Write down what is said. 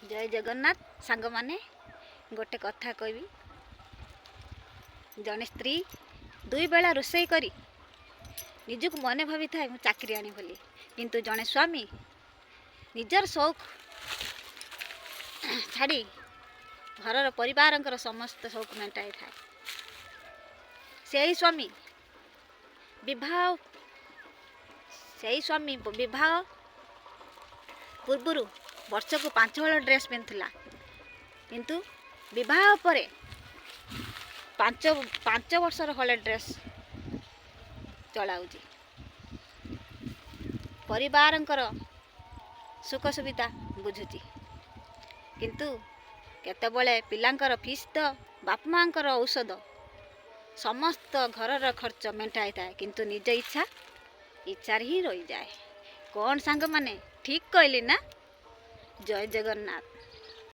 जय जगन्नाथ सांग माने गोटे कथा कहबी। जड़े स्त्री दुई बेला रोसई करी निजक मने भावी थाए मु चाकरानी बोली, किंतु जड़े स्वामी निजर शौक छाड़ी घर परिवार समस्त शौक मेटाई थाए। से स्वामी विवाह पूर्वर वर्ष को 5 हल ड्रेस पिंधुला, किंतु विवाह पर 5 वर्षर हले ड्रेस चलाउची। परिवार सुख सुविधा बुझुची, किंतु केतबले पिलांकर फीस तो बाप माँ औषध समस्त घर खर्च मेटाई थाए, किंतु निज इच्छा ही रही जाए। कौन सांग माने ठीक कहली ना? जय जगन्नाथ।